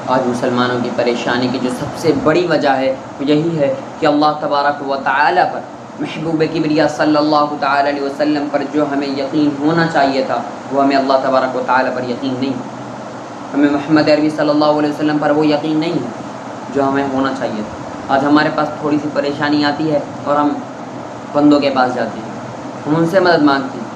آج مسلمانوں کی پریشانی کی جو سب سے بڑی وجہ ہے وہ یہی ہے کہ اللہ تبارک و تعالی پر، محبوب کبریا صلی اللہ تعالی علیہ وسلم پر جو ہمیں یقین ہونا چاہیے تھا وہ ہمیں اللہ تبارک و تعالی پر یقین نہیں ہے، ہمیں محمد عربی صلی اللہ علیہ وسلم پر وہ یقین نہیں ہے جو ہمیں ہونا چاہیے تھا۔ آج ہمارے پاس تھوڑی سی پریشانی آتی ہے اور ہم بندوں کے پاس جاتے ہیں، ہم ان سے مدد مانگتے ہیں،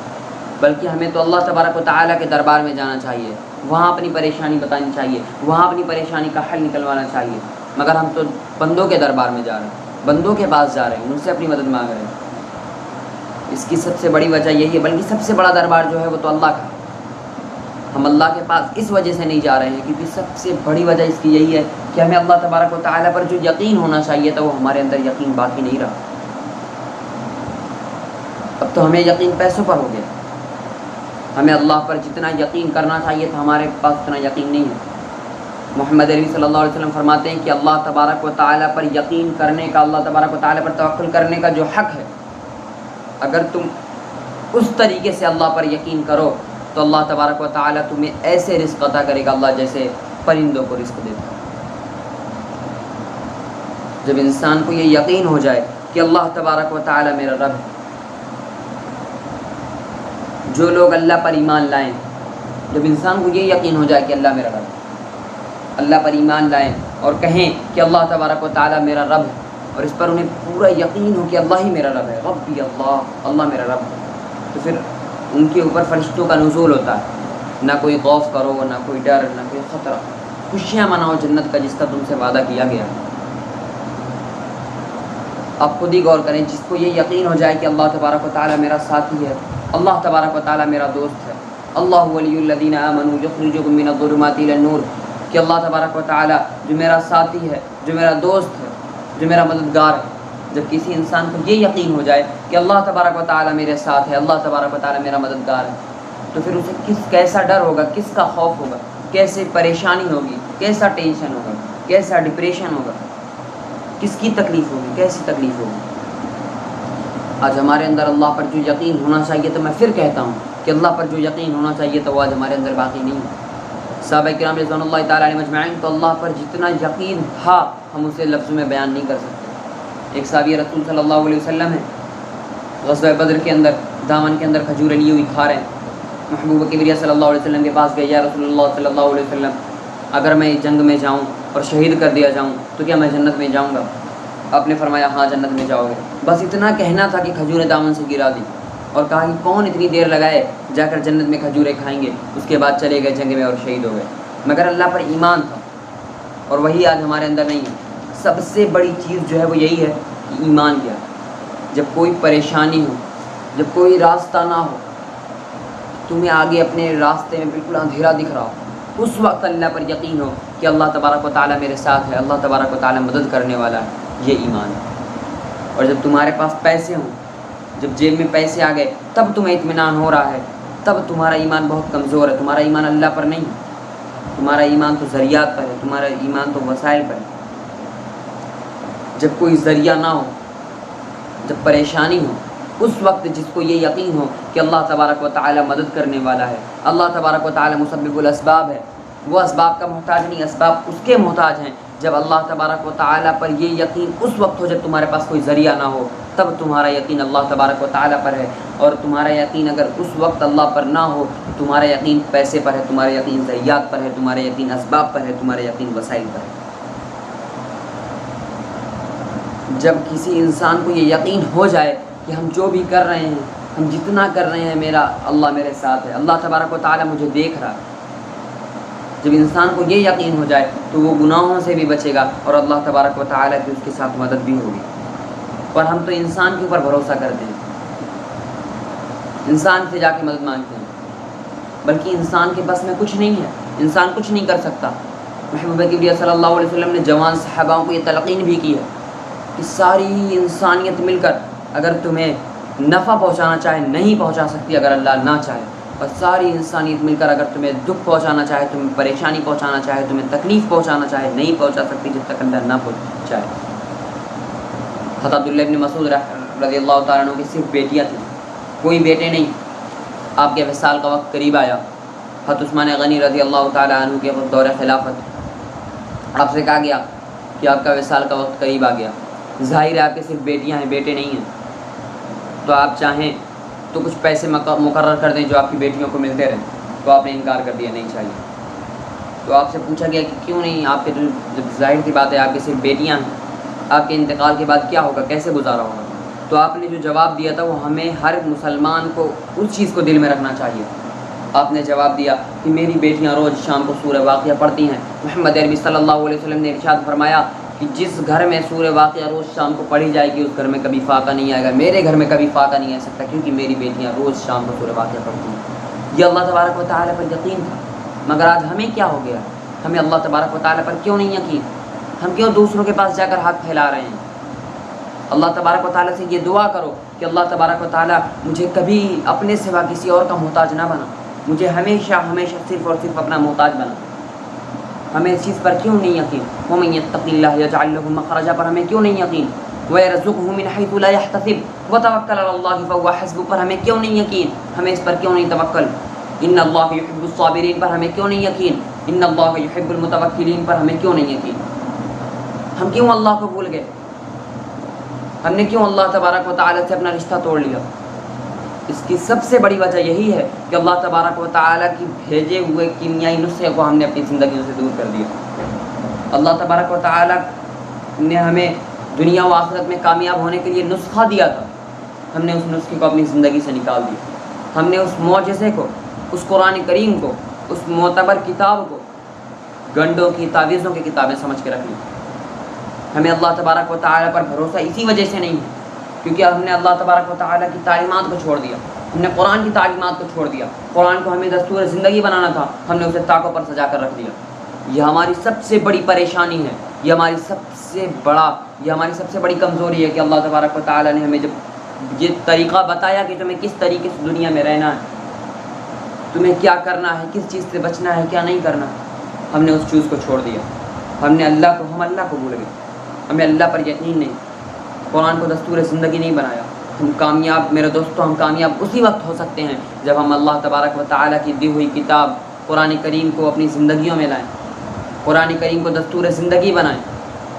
بلکہ ہمیں تو اللہ تبارک و تعالیٰ کے دربار میں جانا چاہیے، وہاں اپنی پریشانی بتانی چاہیے، وہاں اپنی پریشانی کا حل نکلوانا چاہیے، مگر ہم تو بندوں کے دربار میں جا رہے ہیں، بندوں کے پاس جا رہے ہیں، ان سے اپنی مدد مانگ رہے ہیں۔ اس کی سب سے بڑی وجہ یہی ہے، بلکہ سب سے بڑا دربار جو ہے وہ تو اللہ کا ہے۔ ہم اللہ کے پاس اس وجہ سے نہیں جا رہے ہیں کیونکہ سب سے بڑی وجہ اس کی یہی ہے کہ ہمیں اللہ تبارک و تعالیٰ پر جو یقین ہونا چاہیے تھا وہ ہمارے اندر یقین باقی نہیں رہا۔ اب تو ہمیں یقین پیسوں پر ہو گیا، ہمیں اللہ پر جتنا یقین کرنا چاہیے تھا ہمارے پاس اتنا یقین نہیں ہے۔ محمد عربی صلی اللہ علیہ وسلم فرماتے ہیں کہ اللہ تبارک و تعالیٰ پر یقین کرنے کا، اللہ تبارک و تعالیٰ پر توکل کرنے کا جو حق ہے، اگر تم اس طریقے سے اللہ پر یقین کرو تو اللہ تبارک و تعالیٰ تمہیں ایسے رزق عطا کرے گا اللہ جیسے پرندوں کو رزق دیتا ہے۔ جب انسان کو یہ یقین ہو جائے کہ اللہ تبارک و تعالیٰ میرا رب ہے، جو لوگ اللہ پر ایمان لائیں، جب انسان کو یہ یقین ہو جائے کہ اللہ میرا رب ہے، اللہ پر ایمان لائیں اور کہیں کہ اللہ تبارک و تعالیٰ میرا رب ہے، اور اس پر انہیں پورا یقین ہو کہ اللہ ہی میرا رب ہے، ربی اللہ میرا رب ہے، تو پھر ان کے اوپر فرشتوں کا نزول ہوتا ہے، نہ کوئی خوف کرو، نہ کوئی ڈر، نہ کوئی خطرہ، خوشیاں مناؤ جنت کا جس کا تم سے وعدہ کیا گیا۔ آپ خود ہی غور کریں، جس کو یہ یقین ہو جائے کہ اللہ تبارک و تعالیٰ میرا ساتھی ہے، اللہ تبارک و تعالیٰ میرا دوست ہے، اللہ ولی الذین آمنوا یخرجهم من الظلمات الی النور، کہ اللہ تبارک و تعالیٰ جو میرا ساتھی ہے، جو میرا دوست ہے، جو میرا مددگار ہے۔ جب کسی انسان کو یہ یقین ہو جائے کہ اللہ تبارک و تعالیٰ میرے ساتھ ہے، اللہ تبارک و تعالیٰ میرا مددگار ہے، تو پھر اسے کیسا ڈر ہوگا، کس کا خوف ہوگا، کیسے پریشانی ہوگی، کیسا ٹینشن ہوگا، کیسا ڈپریشن ہوگا، کس کی تکلیف ہوگی، کیسی تکلیف ہوگی۔ آج ہمارے اندر اللہ پر جو یقین ہونا چاہیے، تو میں پھر کہتا ہوں کہ اللہ پر جو یقین ہونا چاہیے تو وہ آج ہمارے اندر باقی نہیں ہے۔ صحابہ کرام رضوان اللہ تعالیٰ علیہ مجمعین تو اللہ پر جتنا یقین تھا ہم اسے لفظوں میں بیان نہیں کر سکتے۔ ایک صحابی رسول صلی اللہ علیہ وسلم ہے، غزوہ بدر کے اندر دامن کے اندر کھجوریں لی ہوئی کھا رہے ہیں، محبوب کبریا صلی اللہ علیہ وسلم کے پاس گئے، یا رسول اللہ صلی اللہ علیہ وسلم اگر میں جنگ میں جاؤں اور شہید کر دیا جاؤں تو کیا میں جنت میں جاؤں گا؟ آپ نے فرمایا ہاں جنت میں جاؤ گے۔ بس اتنا کہنا تھا کہ کھجوریں دامن سے گرا دی، اور کہا کہ کون اتنی دیر لگائے جا کر جنت میں کھجوریں کھائیں گے، اس کے بعد چلے گئے جنگ میں اور شہید ہو گئے۔ مگر اللہ پر ایمان تھا، اور وہی آج ہمارے اندر نہیں ہے۔ سب سے بڑی چیز جو ہے وہ یہی ہے کہ ایمان کیا ہے۔ جب کوئی پریشانی ہو، جب کوئی راستہ نہ ہو، تمہیں آگے اپنے راستے میں بالکل اندھیرا دکھ رہا ہو، اس وقت اللہ پر یقین ہو کہ اللہ تبارک و تعالیٰ میرے ساتھ ہے، اللہ تبارک و تعالیٰ مدد کرنے والا ہے، یہ ایمان ہے۔ اور جب تمہارے پاس پیسے ہوں، جب جیب میں پیسے آ گئے، تب تمہیں اطمینان ہو رہا ہے، تب تمہارا ایمان بہت کمزور ہے، تمہارا ایمان اللہ پر نہیں ہے، تمہارا ایمان تو ذریعات پر ہے، تمہارا ایمان تو وسائل پر ہے۔ جب کوئی ذریعہ نہ ہو، جب پریشانی ہو، اس وقت جس کو یہ یقین ہو کہ اللہ تبارک و تعالی مدد کرنے والا ہے، اللہ تبارک و تعالی مسبب الاسباب ہے، وہ اسباب کا محتاج نہیں، اسباب اس کے محتاج ہیں۔ جب اللہ تبارک و تعالی پر یہ یقین اس وقت ہو جب تمہارے پاس کوئی ذریعہ نہ ہو، تب تمہارا یقین اللہ تبارک و تعالی پر ہے۔ اور تمہارا یقین اگر اس وقت اللہ پر نہ ہو تو تمہارا یقین پیسے پر ہے، تمہارا یقین ذریعات پر ہے، تمہارا یقین اسباب پر ہے، تمہارا یقین وسائل پر ہے۔ جب کسی انسان کو یہ یقین ہو جائے کہ ہم جو بھی کر رہے ہیں، ہم جتنا کر رہے ہیں، میرا اللہ میرے ساتھ ہے، اللہ تبارک و تعالی مجھے دیکھ رہا ہے، جب انسان کو یہ یقین ہو جائے تو وہ گناہوں سے بھی بچے گا اور اللہ تبارک و تعالی کی اس کے ساتھ مدد بھی ہوگی۔ اور ہم تو انسان کے اوپر بھروسہ کرتے ہیں، انسان سے جا کے مدد مانگتے ہیں، بلکہ انسان کے بس میں کچھ نہیں ہے، انسان کچھ نہیں کر سکتا۔ محبوب کبریا صلی اللہ علیہ وسلم نے جوان صحابہ کو یہ تلقین بھی کی ہے کہ ساری انسانیت مل کر اگر تمہیں نفع پہنچانا چاہے نہیں پہنچا سکتی اگر اللہ نہ چاہے، اور ساری انسانیت مل کر اگر تمہیں دکھ پہنچانا چاہے، تمہیں پریشانی پہنچانا چاہے، تمہیں تکلیف پہنچانا چاہے، نہیں پہنچا سکتی جب تک اللہ نہ پہنچائے۔ حضرت عبداللہ ابن مسعود رضی اللہ تعالیٰ عنہ کی صرف بیٹیاں تھیں، کوئی بیٹے نہیں۔ آپ کے وصال کا وقت قریب آیا، حضرت عثمان غنی رضی اللہ تعالیٰ عنہ کے دور خلافت آپ سے کہا گیا کہ آپ کا وصال کا وقت قریب آ گیا، ظاہر ہے آپ کے صرف بیٹیاں ہیں، بیٹے نہیں ہیں، تو آپ چاہیں تو کچھ پیسے مقرر کر دیں جو آپ کی بیٹیوں کو ملتے رہیں، تو آپ نے انکار کر دیا نہیں چاہیے۔ تو آپ سے پوچھا گیا کہ کیوں نہیں، آپ کے جب ظاہر سی بات ہے آپ کے صرف بیٹیاں ہیں، آپ کے انتقال کے بعد کیا ہوگا، کیسے گزارا ہوگا؟ تو آپ نے جو جواب دیا تھا وہ ہمیں ہر مسلمان کو اس چیز کو دل میں رکھنا چاہیے۔ آپ نے جواب دیا کہ میری بیٹیاں روز شام کو سورہ واقعہ پڑھتی ہیں۔ محمد عربی صلی اللہ علیہ وسلم نے ارشاد فرمایا کہ جس گھر میں سورہ واقعہ روز شام کو پڑھی جائے گی اس گھر میں کبھی فاقہ نہیں آئے گا، میرے گھر میں کبھی فاقہ نہیں آ سکتا، کیونکہ میری بیٹیاں روز شام کو سورہ واقعہ پڑھتی ہیں۔ یہ اللہ تبارک و تعالیٰ پر یقین تھا، مگر آج ہمیں کیا ہو گیا؟ ہمیں اللہ تبارک و تعالیٰ پر کیوں نہیں یقین؟ ہم کیوں دوسروں کے پاس جا کر ہاتھ پھیلا رہے ہیں؟ اللہ تبارک و تعالیٰ سے یہ دعا کرو کہ اللہ تبارک و تعالیٰ مجھے کبھی اپنے سوا کسی اور کا محتاج نہ بنا، مجھے ہمیشہ صرف اور صرف اپنا محتاج بنا۔ ہمیں اس چیز پر کیوں نہیں یقین؟ وَمَن يَتَّقِ اللَّهَ يَجْعَل لَّهُ مَخْرَجًا پر ہمیں کیوں نہیں یقین؟ وَيَرْزُقْهُ مِنْ حَيْثُ لَا يَحْتَسِبُ وَتَوَكَّلْ عَلَى اللَّهِ فَهُوَ حَسْبُهُ پر ہمیں کیوں نہیں یقین؟ ہمیں اس پر کیوں نہیں توکل؟ إِنَّ اللَّهَ يُحِبُّ الصَّابِرِينَ پر ہمیں کیوں نہیں یقین؟ إِنَّ اللَّهَ يُحِبُّ الْمُتَوَكِّلِينَ پر ہمیں کیوں نہیں یقین؟ ہم کیوں اللہ کو بھول گئے؟ ہم نے کیوں اللہ تبارک و تعالیٰ سے اپنا رشتہ توڑ لیا؟ اس کی سب سے بڑی وجہ یہی ہے کہ اللہ تبارک و تعالیٰ کی بھیجے ہوئے کیمیائی نسخے کو ہم نے اپنی زندگیوں سے دور کر دیا۔ اللہ تبارک و تعالیٰ نے ہمیں دنیا و آخرت میں کامیاب ہونے کے لیے نسخہ دیا تھا، ہم نے اس نسخے کو اپنی زندگی سے نکال دیا۔ ہم نے اس معجزے کو، اس قرآن کریم کو، اس معتبر کتاب کو گنڈوں کی، تعویذوں کی کتابیں سمجھ کے رکھ لی۔ ہمیں اللہ تبارک و تعالیٰ پر بھروسہ اسی وجہ سے نہیں ہے کیونکہ ہم نے اللہ تبارک و تعالیٰ کی تعلیمات کو چھوڑ دیا، ہم نے قرآن کی تعلیمات کو چھوڑ دیا۔ قرآن کو ہمیں دستور زندگی بنانا تھا، ہم نے اسے طاقوں پر سجا کر رکھ دیا۔ یہ ہماری سب سے بڑی پریشانی ہے، یہ ہماری سب سے بڑی کمزوری ہے کہ اللہ تبارک و تعالیٰ نے ہمیں جب یہ طریقہ بتایا کہ تمہیں کس طریقے سے دنیا میں رہنا ہے، تمہیں کیا کرنا ہے، کس چیز سے بچنا ہے، کیا نہیں کرنا، ہم نے اس چیز کو چھوڑ دیا۔ ہم اللہ کو بھول گئے، ہمیں اللہ پر یقین نہیں، قرآن کو دستور زندگی نہیں بنایا۔ ہم کامیاب، میرے دوستوں، ہم کامیاب اسی وقت ہو سکتے ہیں جب ہم اللہ تبارک و تعالیٰ کی دی ہوئی کتاب قرآن کریم کو اپنی زندگیوں میں لائیں، قرآن کریم کو دستور زندگی بنائیں،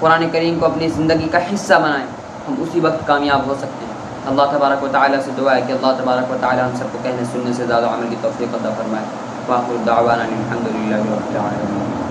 قرآن کریم کو اپنی زندگی کا حصہ بنائیں، ہم اسی وقت کامیاب ہو سکتے ہیں۔ اللہ تبارک و تعالیٰ سے دعا ہے کہ اللہ تبارک و تعالیٰ ہم سب کو کہنے سننے سے زیادہ عمل کی توفیق عطا فرمائے۔ وآخر دعوانا الحمد للہ رب العالمین۔